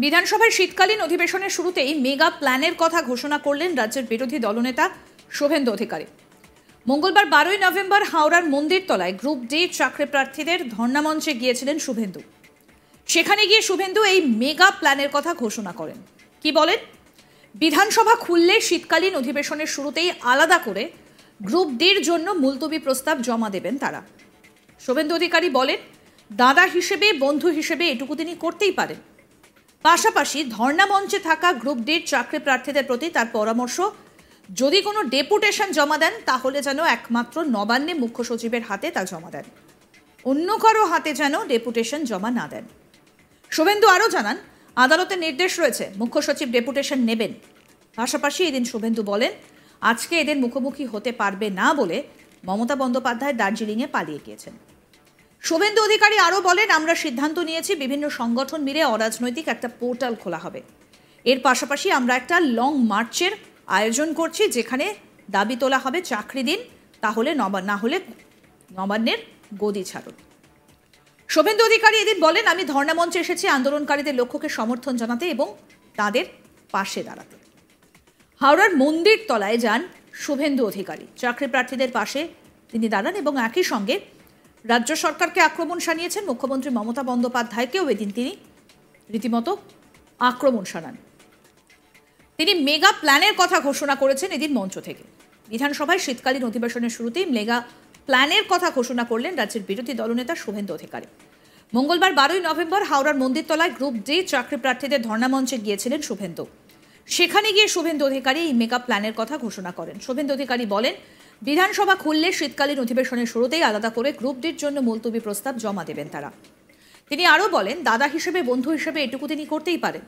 বিধানসভার শীতকালীন অধিবেশনের শুরুতেই মেগা প্ল্যানের কথা ঘোষণা করলেন রাজ্যের বিরোধী দলনেতা শুভেন্দু অধিকারী। মঙ্গলবার 12ই নভেম্বর হাওড়ার মন্দিরতলায় গ্রুপ ডি চাকরি প্রার্থীদের ধর্ণামঞ্চে গিয়েছিলেন শুভেন্দু। সেখানে গিয়ে শুভেন্দু এই মেগা প্ল্যানের কথা ঘোষণা করেন। কি বলেন? বিধানসভা খুললে শীতকালীন অধিবেশনের শুরুতেই আলাদা করে গ্রুপ ডির জন্য মুলতবি প্রস্তাব জমা দেবেন তারা। শুভেন্দু অধিকারী বলেন, দাদা হিসেবে, বন্ধু হিসেবে এটুকু তিনি করতেই পারেন। পাশাপাশি ধর্ণা মঞ্চে থাকা গ্রুপ ডির চাকরি প্রার্থীদের প্রতি তার পরামর্শ, যদি কোনো ডেপুটেশন জমা দেন তাহলে যেন একমাত্র নবান্নে মুখ্য সচিবের হাতে তা জমা দেন, অন্য কারো হাতে যেন ডেপুটেশন জমা না দেন। শুভেন্দু আরও জানান, আদালতের নির্দেশ রয়েছে, মুখ্য সচিব ডেপুটেশন নেবেন। পাশাপাশি এদিন শুভেন্দু বলেন, আজকে এদের মুখোমুখি হতে পারবে না বলে মমতা বন্দ্যোপাধ্যায় দার্জিলিংয়ে পালিয়ে গিয়েছেন। শুভেন্দু অধিকারী আরও বলেন, আমরা সিদ্ধান্ত নিয়েছি বিভিন্ন সংগঠন মিলে অরাজনৈতিক একটা পোর্টাল খোলা হবে। এর পাশাপাশি আমরা একটা লং মার্চের আয়োজন করছি, যেখানে দাবি তোলা হবে চাকরি দিন, তাহলে না হলে নবান্নের গদি ছাড়ুন। শুভেন্দু অধিকারী এদিন বলেন, আমি ধর্ণা মঞ্চে এসেছি আন্দোলনকারীদের লক্ষ্যকে সমর্থন জানাতে এবং তাদের পাশে দাঁড়াতে। হাওড়ার মন্দির তলায় যান শুভেন্দু অধিকারী। চাকরি প্রার্থীদের পাশে তিনি দাঁড়ান এবং একই সঙ্গে রাজ্য সরকারকে আক্রমণ শানিয়েছেন। মুখ্যমন্ত্রী মমতা বন্দ্যোপাধ্যায়কেও এদিন তিনি রীতিমতো আক্রমণ শানান। তিনি মেগা প্ল্যানের কথা ঘোষণা করেছেন এদিন মঞ্চ থেকে। বিধানসভায় শীতকালীন অধিবেশনের শুরুতেই মেগা প্ল্যানের কথা ঘোষণা করলেন রাজ্যের বিরোধী দলনেতা শুভেন্দু অধিকারী। মঙ্গলবার 12ই নভেম্বর হাওড়ার মন্দিরতলায় গ্রুপ ডি চাকরি প্রার্থীদের ধর্ণা মঞ্চে গিয়েছিলেন শুভেন্দু। সেখানে গিয়ে শুভেন্দু অধিকারী এই মেগা প্ল্যানের কথা ঘোষণা করেন। শুভেন্দু অধিকারী বলেন, বিধানসভা খুললে শীতকালীন অধিবেশনের শুরুতেই আলাদা করে গ্রুপ ডির জন্য মুলতবি প্রস্তাব জমা দেবেন তারা। তিনি আরও বলেন, দাদা হিসেবে, বন্ধু হিসেবে এটুকু তিনি করতেই পারেন।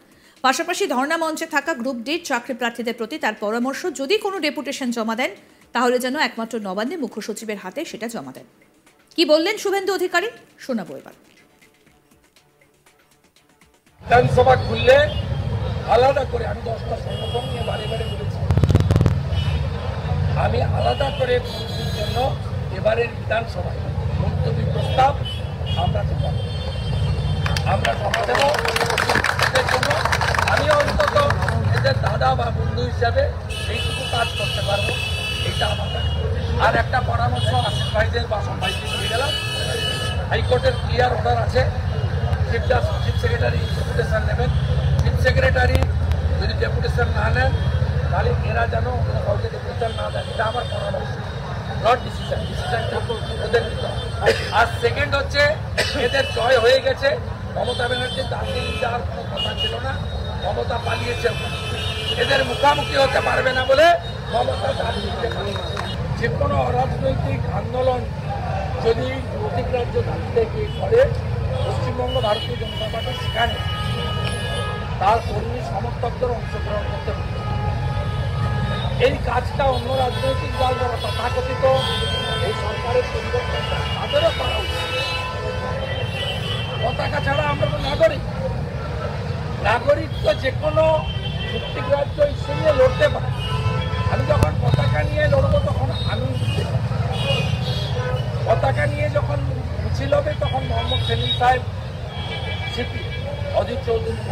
পাশাপাশি ধর্ণা মঞ্চে থাকা গ্রুপ ডির চাকরি প্রার্থীদের প্রতি তার পরামর্শ, যদি কোনো ডেপুটেশন জমা দেন তাহলে যেন একমাত্র নবান্নে মুখ্য সচিবের হাতে সেটা জমা দেন। কি বললেন শুভেন্দু অধিকারী, শোনাবো এবার। বিধানসভা খুললে আলাদা করে, আমি 10টা সংগঠন নিয়ে বারে বারে বলেছি, আমি আলাদা করে মুক্তির জন্য এবারের বিধানসভায় মুলতবি প্রস্তাব আমরা জমা দেব। এদের জন্য আমি অন্তত এদের দাদা বা বন্ধু হিসাবে এইটুকু কাজ করতে পারবো, এইটা আমার। আর একটা পরামর্শ আশিস ভাইদের বা ভাইদের দিয়ে গেলাম, হাইকোর্টের ক্লিয়ার অর্ডার আছে, চিফ সেক্রেটারি ডেপুটেশন নেবেন। চিফ সেক্রেটারি যদি ডেপুটেশন না নেন তাহলে এরা যেন কাউকে ডেপুটেশন না দেন, এটা আমার পরামর্শ, নট ডিসিশন। ডিসিশনটা ওদের নিতে হবে। আর সেকেন্ড হচ্ছে, এদের জয় হয়ে গেছে, মমতা ব্যানার্জির দার্জিলিং যাওয়ার কোনো কথা ছিল না, মমতা পালিয়েছে। এদের মুখামুখি হতে পারবে না বলে মমতা দার্জিলিংয়ে পালিয়েছে। যে কোনো অরাজনৈতিক আন্দোলন যদি অধিগ্রাহ্য দাবিতে করে, পশ্চিমবঙ্গ ভারতীয় জনতা পার্টি সেখানে তার কর্মী সমর্থকদের অংশগ্রহণ করতে হবে। এই কাজটা অন্য রাজনৈতিক দল যারা তথাকথিত এই সরকারের পরিবর্তন তাদেরও করা উচিত। পতাকা ছাড়া আমরা তো নাগরিক তো যে কোনো চুক্তিগ্রাহ্য ইস্যু নিয়ে লড়তে পারে। আমি যখন পতাকা নিয়ে লড়বো তখন আমি পতাকা নিয়ে যখন মিছিল হবে তখন মোহাম্মদ সেলিম সাহেব সিপি, অজিত চৌধুরী,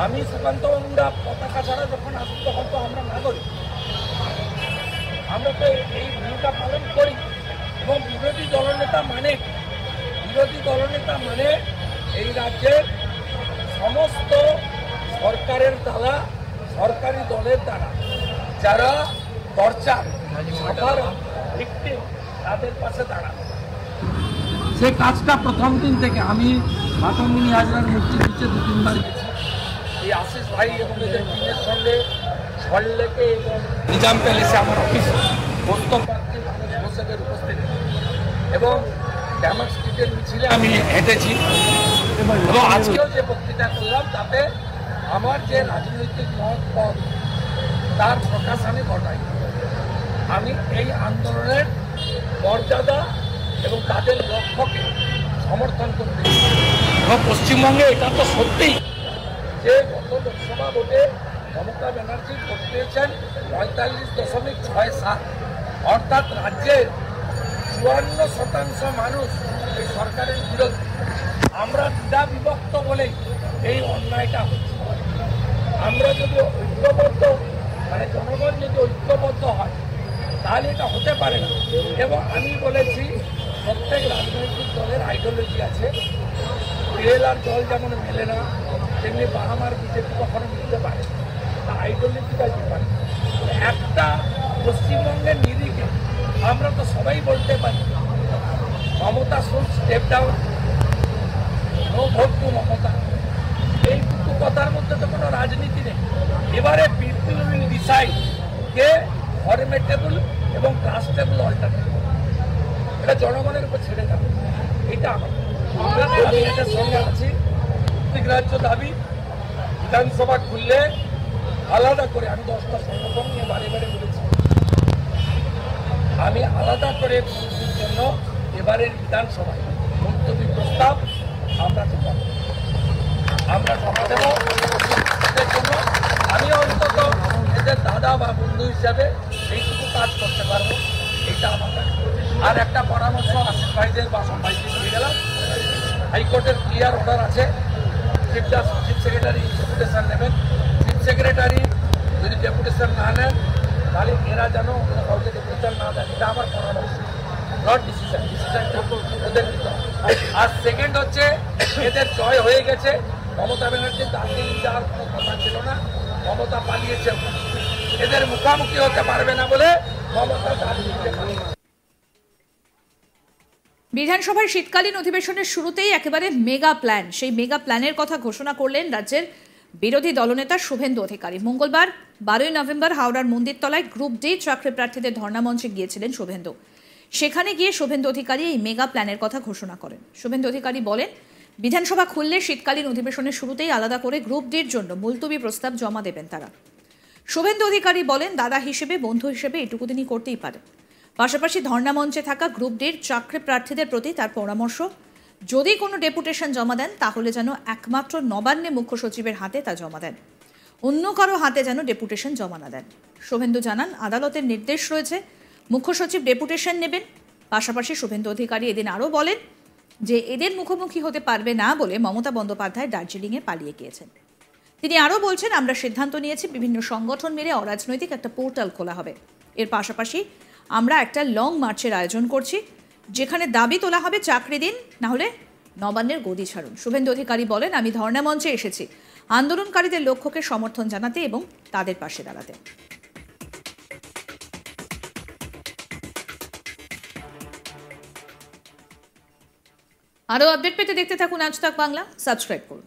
আমি সুকান্ত বাবুরা পতাকা ছাড়া যখন আসি তখন তো আমরা নাগরিক, আমরা তো এই ভূমিকা পালন করি। এবং বিরোধী দলনেতা মানে এই রাজ্যের সমস্ত সরকারের দ্বারা, সরকারি দলের দ্বারা যারা টর্চার ভিকটিম তাদের পাশে দাঁড়ানো। সেই কাজটা প্রথম দিন থেকে আমি মাতঙ্গিনী হাজরার মূর্তি পিছিয়ে 2-3 বার গেছি। এই আশিস ভাই এবং এদের টিমের সঙ্গে সল্টলেকে এবং নিজাম প্যালেসে আমার অফিস বক্তব্যার্থী মানুষ হোসেনের উপস্থিতি এবং ড্যামার স্ট্রিটের মিছিলে আমি হেঁটেছি। এবং আজকেও যে বক্তৃতা করলাম তাতে আমার যে রাজনৈতিক মত তার প্রকাশ আমি ঘটাই। আমি এই আন্দোলনের মর্যাদা এবং তাদের লক্ষ্যকে সমর্থন করতে। এবং পশ্চিমবঙ্গে এটা তো সত্যিই যে গত লোকসভা ভোটে মমতা ব্যানার্জি ভোট পেয়েছেন 45.67, অর্থাৎ রাজ্যের 54% মানুষ এই সরকারের বিরোধী। আমরা দ্বিধা বিভক্ত বলেই এই অন্যায়টা হচ্ছে। আমরা যদি ঐক্যবদ্ধ, মানে জনগণ যদি ঐক্যবদ্ধ হয় তাহলে এটা হতে পারে না। এবং আমি বলেছি প্রত্যেক রাজনৈতিক দলের আইডিওলজি আছে। তেল আর জল যেমন মেলে না, তেমনি বাহামার বিজেপি কখনো মিলতে পারে না, আইডিওলজিটা ডিফারেন্ট। একটা পশ্চিমবঙ্গের নিরিখে আমরা তো সবাই বলতে পারি Mamata should step down, no vote to Mamata. এইটুকু কথার মধ্যে তো কোনো রাজনীতি নেই। এবারে পিপল উইল ডিসাইড কে ফরমেটেবল এবং ট্রাস্টেবল অল্টারনেটিভ, এটা জনগণের উপর ছেড়ে যাবে। এটা আমি এটার সঙ্গে আছি। গ্রাহ্য দাবি, বিধানসভা খুললে আলাদা করে, আমি 10টা সংগঠন নিয়ে বাড়ি বাড়ি বলেছি, আমি আলাদা করে জন্য এবারের বিধানসভায় মুলতবি প্রস্তাব আমরা জমা দেব এদের জন্য। আমিও অন্তত এদের দাদা বা বন্ধু হিসাবে এইটুকু কাজ করতে পারবো, এইটা আমার কাছে। আর একটা পরামর্শ আসিফ ভাইদের বাসন ভাইকে দিয়ে গেলাম, হাইকোর্টের ক্লিয়ার অর্ডার আছে, চিফ সেক্রেটারি ডেপুটেশন নেবেন। চিফ সেক্রেটারি যদি ডেপুটেশন না নেন তাহলে এরা যেন কাউকে ডেপুটেশন না দেন, এটা আমার পরামর্শ, নট ডিসিশন। ডিসিশনটা ওদের নিতে হবে। আর সেকেন্ড হচ্ছে, এদের জয় হয়ে গেছে, মমতা ব্যানার্জির দার্জিলিং যাওয়ার কোনো কথা ছিল না, মমতা পালিয়েছে, এদের মুখোমুখি হতে পারবে না বলে মমতা দার্জিলিংকে পালিয়েছে। বিধানসভার শীতকালীন অধিবেশনের শুরুতেই একেবারে মেগা প্ল্যান, সেই মেগা প্ল্যানের কথা ঘোষণা করলেন রাজ্যের বিরোধী দলনেতা শুভেন্দু অধিকারী। মঙ্গলবার 12ই নভেম্বর হাওড়ার মন্দিরতলায় গ্রুপ ডি চাকরি প্রার্থীদের ধর্ণা মঞ্চে গিয়েছিলেন শুভেন্দু। সেখানে গিয়ে শুভেন্দু অধিকারী এই মেগা প্ল্যানের কথা ঘোষণা করেন। শুভেন্দু অধিকারী বলেন, বিধানসভা খুললে শীতকালীন অধিবেশনের শুরুতেই আলাদা করে গ্রুপ ডির জন্য মুলতবি প্রস্তাব জমা দেবেন তারা। শুভেন্দু অধিকারী বলেন, দাদা হিসেবে, বন্ধু হিসেবে এটুকু তিনি করতেই পারে। পাশাপাশি ধর্ণা মঞ্চে থাকা গ্রুপ ডির চাকরি প্রার্থীদের প্রতি তার পরামর্শ, যদি কোনো ডেপুটেশন জমা দেন তাহলে যেন একমাত্র নবান্নে মুখ্য সচিবের হাতে তা জমা দেন, অন্য কারো হাতে যেন ডেপুটেশন জমা না দেন। শুভেন্দু জানান, আদালতের নির্দেশ রয়েছে, মুখ্য সচিব ডেপুটেশন নেবেন। পাশাপাশি শুভেন্দু অধিকারী এদিন আরও বলেন যে এদের মুখোমুখি হতে পারবে না বলে মমতা বন্দ্যোপাধ্যায় দার্জিলিংয়ে পালিয়ে গিয়েছেন। তিনি আরও বলছেন, আমরা সিদ্ধান্ত নিয়েছি বিভিন্ন সংগঠন মিলে অরাজনৈতিক একটা পোর্টাল খোলা হবে। এর পাশাপাশি আমরা একটা লং মার্চের আয়োজন করছি, যেখানে দাবি তোলা হবে চাকরি দিন, না হলে নবান্নের গদি ছাড়ুন। শুভেন্দু অধিকারী বলেন, আমি ধর্ণা মঞ্চে এসেছি আন্দোলনকারীদের লক্ষ্যকে সমর্থন জানাতে এবং তাদের পাশে দাঁড়াতে। আরও আপডেট পেতে দেখতে থাকুন আজ তাক বাংলা, সাবস্ক্রাইব করুন।